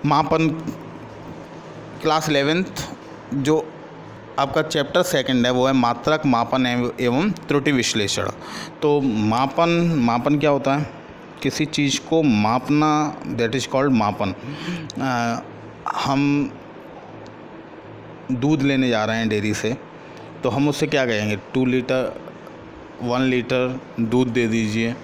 मापन class 11th जो आपका चैप्टर 2 है वो है मात्रक मापन एवं त्रुटि विश्लेषण। तो मापन क्या होता है? किसी चीज़ को मापना, दैट इज़ कॉल्ड मापन। हम दूध लेने जा रहे हैं डेयरी से, तो हम उससे क्या कहेंगे? 2 लीटर 1 लीटर दूध दे दीजिए।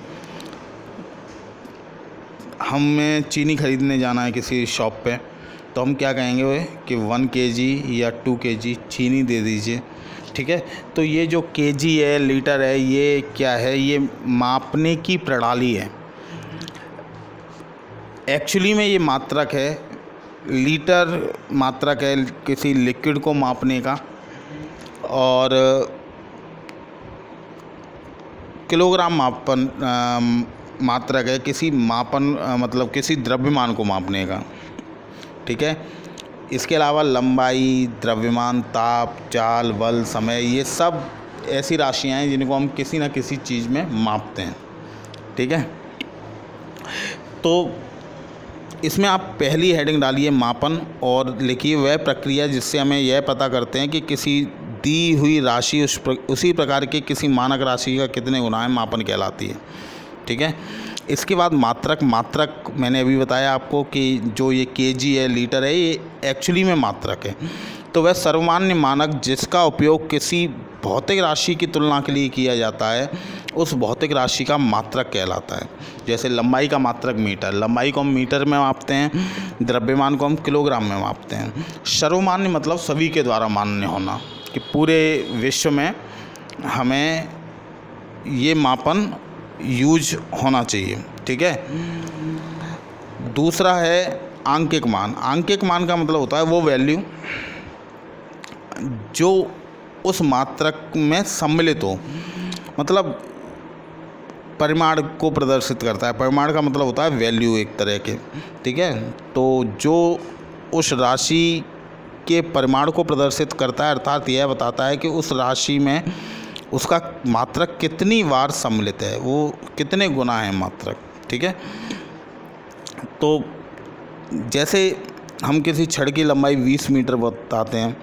हमें चीनी ख़रीदने जाना है किसी शॉप पे, तो हम क्या कहेंगे कि 1 kg या 2 kg चीनी दे दीजिए। ठीक है, तो ये जो kg है, लीटर है, ये क्या है? ये मापने की प्रणाली है। एक्चुअली में ये मात्रक है, लीटर मात्रक है किसी लिक्विड को मापने का, और किलोग्राम मात्रक है किसी मतलब किसी द्रव्यमान को मापने का। ठीक है, इसके अलावा लंबाई, द्रव्यमान, ताप, चाल, बल, समय, ये सब ऐसी राशियाँ हैं जिनको हम किसी न किसी चीज़ में मापते हैं। ठीक है, तो इसमें आप पहली हेडिंग डालिए मापन और लिखिए वह प्रक्रिया जिससे हमें यह पता करते हैं कि किसी दी हुई राशि उसी प्रकार के किसी मानक राशि का कितने गुना है, मापन कहलाती है। ठीक है, इसके बाद मात्रक मैंने अभी बताया आपको कि जो ये kg है, लीटर है, ये एक्चुअली में मात्रक है। तो वह सर्वमान्य मानक जिसका उपयोग किसी भौतिक राशि की तुलना के लिए किया जाता है, उस भौतिक राशि का मात्रक कहलाता है। जैसे लंबाई का मात्रक मीटर, लंबाई को हम मीटर में मापते हैं, द्रव्यमान को हम किलोग्राम में मापते हैं। सर्वमान्य मतलब सभी के द्वारा मान्य होना, कि पूरे विश्व में हमें ये मापन यूज होना चाहिए। ठीक है, दूसरा है आंकिक मान। आंकिक मान का मतलब होता है वो वैल्यू जो उस मात्रक में सम्मिलित हो, मतलब परिमाण को प्रदर्शित करता है। परिमाण का मतलब होता है वैल्यू एक तरह के। ठीक है, तो जो उस राशि के परिमाण को प्रदर्शित करता है, अर्थात यह बताता है कि उस राशि में उसका मात्रक कितनी बार सम्मिलित है, वो कितने गुना है मात्रक। ठीक है, तो जैसे हम किसी छड़ की लंबाई 20 मीटर बताते हैं,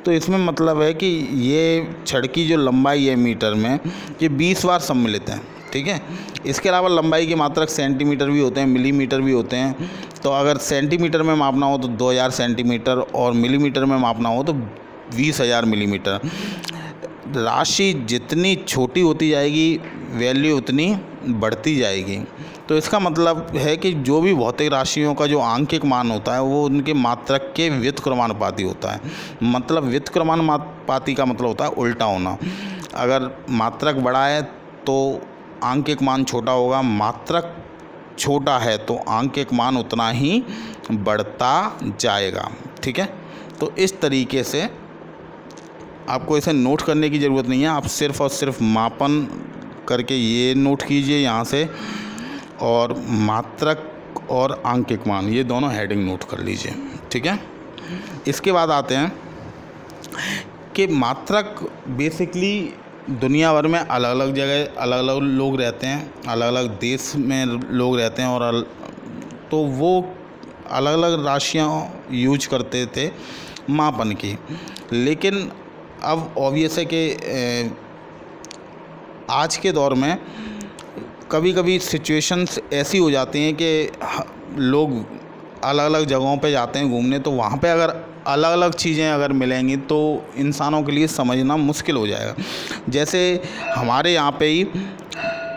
तो इसमें मतलब है कि ये छड़ की जो लंबाई है मीटर में, ये 20 बार सम्मिलित है। ठीक है, इसके अलावा लंबाई के मात्रक सेंटीमीटर भी होते हैं, मिलीमीटर भी होते हैं। तो अगर सेंटीमीटर में मापना हो तो 2000 सेंटीमीटर, और मिलीमीटर में मापना हो तो 20,000 मिलीमीटर। राशि जितनी छोटी होती जाएगी, वैल्यू उतनी बढ़ती जाएगी। तो इसका मतलब है कि जो भी भौतिक राशियों का जो आंकिक मान होता है, वो उनके मात्रक के व्युत्क्रमानुपाती होता है। मतलब व्युत्क्रमानुपाती का मतलब होता है उल्टा होना। अगर मात्रक बड़ा है तो आंकिक मान छोटा होगा, मात्रक छोटा है तो आंकिक मान उतना ही बढ़ता जाएगा। ठीक है, तो इस तरीके से आपको इसे नोट करने की ज़रूरत नहीं है, आप सिर्फ़ और सिर्फ मापन करके ये नोट कीजिए यहाँ से, और मात्रक और आंकिक मान ये दोनों हेडिंग नोट कर लीजिए। ठीक है, इसके बाद आते हैं कि मात्रक बेसिकली दुनिया भर में अलग अलग जगह अलग अलग लोग रहते हैं, अलग अलग देश में लोग रहते हैं, और तो वो अलग अलग राशियाँ यूज करते थे मापन की। लेकिन अब ऑब्वियस है कि आज के दौर में कभी कभी सिचुएशंस ऐसी हो जाती हैं कि लोग अलग अलग जगहों पे जाते हैं घूमने, तो वहाँ पे अगर अलग अलग चीज़ें अगर मिलेंगी तो इंसानों के लिए समझना मुश्किल हो जाएगा। जैसे हमारे यहाँ पे ही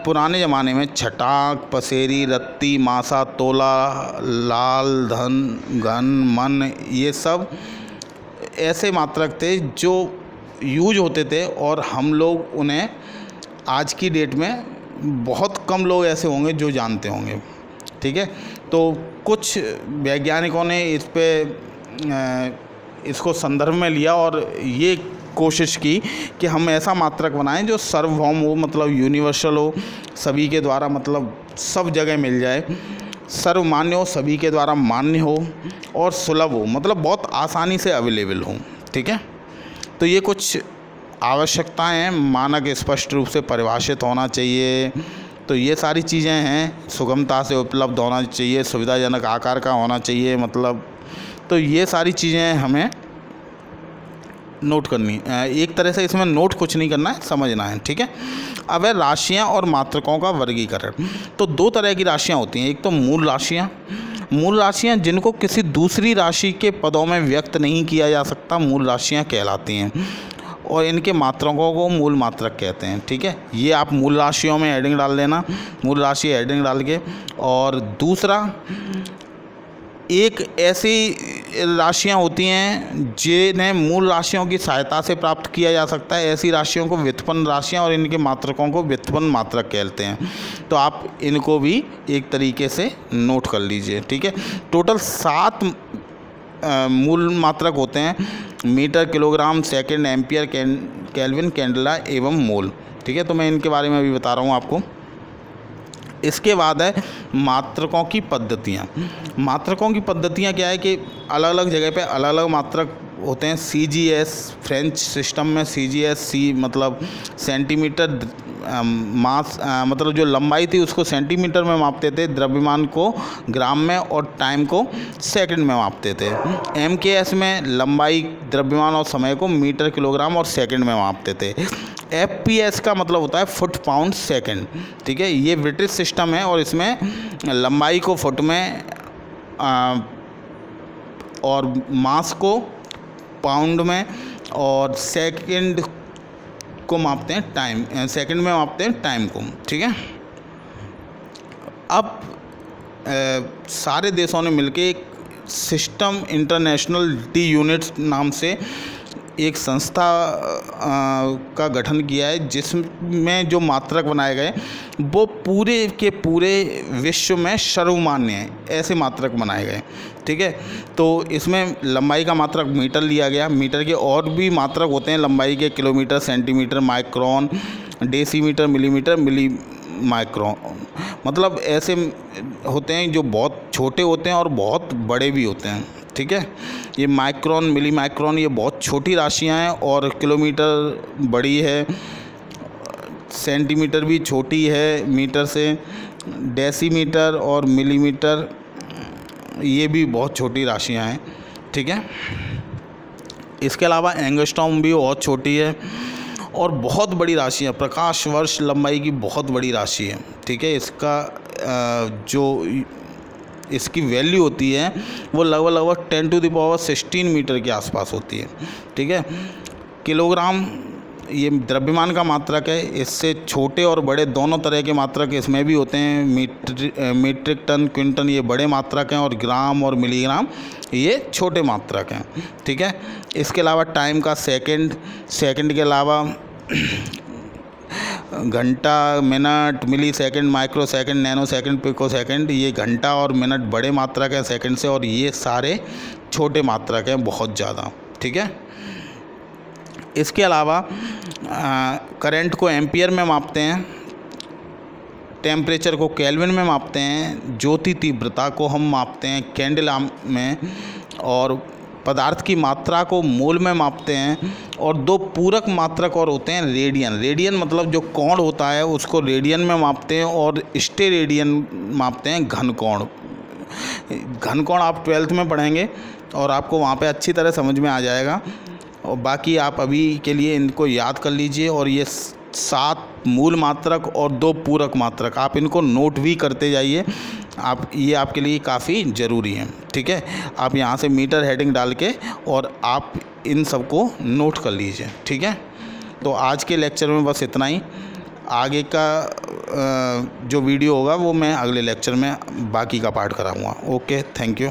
पुराने ज़माने में छटाक, पसेरी, रत्ती, मासा, तोला, लाल, धन, घन, मन, ये सब ऐसे मात्रक थे जो यूज होते थे, और हम लोग उन्हें आज की डेट में बहुत कम लोग ऐसे होंगे जो जानते होंगे। ठीक है, तो कुछ वैज्ञानिकों ने इसको संदर्भ में लिया और ये कोशिश की कि हम ऐसा मात्रक बनाएं जो सार्वभौम हो, मतलब यूनिवर्सल हो, सभी के द्वारा मतलब सब जगह मिल जाए, सर्वमान्य हो, सभी के द्वारा मान्य हो, और सुलभ हो, मतलब बहुत आसानी से अवेलेबल हो। ठीक है, तो ये कुछ आवश्यकताएं हैं। मानक स्पष्ट रूप से परिभाषित होना चाहिए। तो तो ये सारी चीज़ें हैं, सुगमता से उपलब्ध होना चाहिए, सुविधाजनक आकार का होना चाहिए, मतलब तो ये सारी चीज़ें हमें नोट करनी, एक तरह से इसमें नोट कुछ नहीं करना है, समझना है, ठीक है। अब है राशियाँ और मात्रकों का वर्गीकरण। तो दो तरह की राशियाँ होती हैं, एक तो मूल राशियाँ, मूल राशियाँ जिनको किसी दूसरी राशि के पदों में व्यक्त नहीं किया जा सकता, मूल राशियाँ कहलाती हैं, और इनके मात्रकों को मूल मात्रक कहते हैं, ठीक है। ये आप मूल राशियों में हेडिंग डाल देना, मूल राशि हेडिंग डाल के। और दूसरा, एक ऐसी राशियां होती हैं जिन्हें मूल राशियों की सहायता से प्राप्त किया जा सकता है, ऐसी राशियों को व्युत्पन्न राशियां और इनके मात्रकों को व्युत्पन्न मात्रक कहते हैं। तो आप इनको भी एक तरीके से नोट कर लीजिए, ठीक है। टोटल 7 मूल मात्रक होते हैं, metre, kilogram, second, ampere, kelvin, candela एवं मोल, ठीक है। तो मैं इनके बारे में अभी बता रहा हूँ आपको। इसके बाद है मात्रकों की पद्धतियाँ। मात्रकों की पद्धतियाँ क्या है कि अलग अलग जगह पे अलग अलग मात्रक होते हैं। CGS, फ्रेंच सिस्टम में CGS, मतलब सेंटीमीटर, मास मतलब जो लंबाई थी उसको सेंटीमीटर में मापते थे, द्रव्यमान को ग्राम में और टाइम को सेकंड में मापते थे। MKS में लंबाई, द्रव्यमान और समय को मीटर, किलोग्राम और सेकंड में मापते थे। FPS का मतलब होता है फुट, पाउंड, सेकंड, ठीक है। ये ब्रिटिश सिस्टम है और इसमें लंबाई को फुट में और मास को पाउंड में और सेकंड को मापते हैं टाइम, सेकंड में मापते हैं टाइम को, ठीक है। अब सारे देशों ने मिलके एक सिस्टम इंटरनेशनल डी यूनिट्स नाम से एक संस्था का गठन किया है, जिसमें जो मात्रक बनाए गए वो पूरे के पूरे विश्व में सर्वमान्य हैं, ऐसे मात्रक बनाए गए, ठीक है। तो इसमें लंबाई का मात्रक मीटर लिया गया, मीटर के और भी मात्रक होते हैं लंबाई के, kilometre, centimetre, micron, decimetre, millimetre, milli micron, मतलब ऐसे होते हैं जो बहुत छोटे होते हैं और बहुत बड़े भी होते हैं, ठीक है। ये माइक्रोन, मिली माइक्रोन ये बहुत छोटी राशियां हैं और किलोमीटर बड़ी है, सेंटीमीटर भी छोटी है मीटर से, डेसीमीटर और मिलीमीटर ये भी बहुत छोटी राशियां हैं, ठीक है। इसके अलावा एंगस्ट्रॉम भी बहुत छोटी है और बहुत बड़ी राशि है, प्रकाश वर्ष लंबाई की बहुत बड़ी राशि है, ठीक है। इसका जो इसकी वैल्यू होती है वो लगभग 10⁻16 मीटर के आसपास होती है, ठीक है। किलोग्राम ये द्रव्यमान का मात्रक है, इससे छोटे और बड़े दोनों तरह के मात्रक इसमें भी होते हैं। मीट्रिक टन, क्विंटन ये बड़े मात्रक हैं और ग्राम और मिलीग्राम ये छोटे मात्रक हैं, ठीक है। इसके अलावा टाइम का सेकंड, सेकंड के अलावा घंटा, minute, milli second, micro second, nano second, pico second, ये घंटा और मिनट बड़े मात्रक हैं सेकंड से, और ये सारे छोटे मात्रक हैं बहुत ज़्यादा, ठीक है। इसके अलावा करंट को एम्पियर में मापते हैं, टेम्परेचर को केल्विन में मापते हैं, ज्योति तीव्रता को हम मापते हैं कैंडेला में, और पदार्थ की मात्रा को मोल में मापते हैं। और दो पूरक मात्रक और होते हैं रेडियन, रेडियन मतलब जो कोण होता है उसको रेडियन में मापते हैं, और स्टेरेडियन मापते हैं घन कोण। घन कोण आप 12th में पढ़ेंगे और आपको वहाँ पे अच्छी तरह समझ में आ जाएगा, और बाकी आप अभी के लिए इनको याद कर लीजिए। और ये 7 मूल मात्रक और 2 पूरक मात्रक आप इनको नोट भी करते जाइए, आप ये आपके लिए काफ़ी ज़रूरी है, ठीक है। आप यहाँ से मीटर हेडिंग डाल के और आप इन सबको नोट कर लीजिए, ठीक है। तो आज के लेक्चर में बस इतना ही, आगे का जो वीडियो होगा वो मैं अगले लेक्चर में बाकी का पार्ट कराऊँगा। Okay, thank you.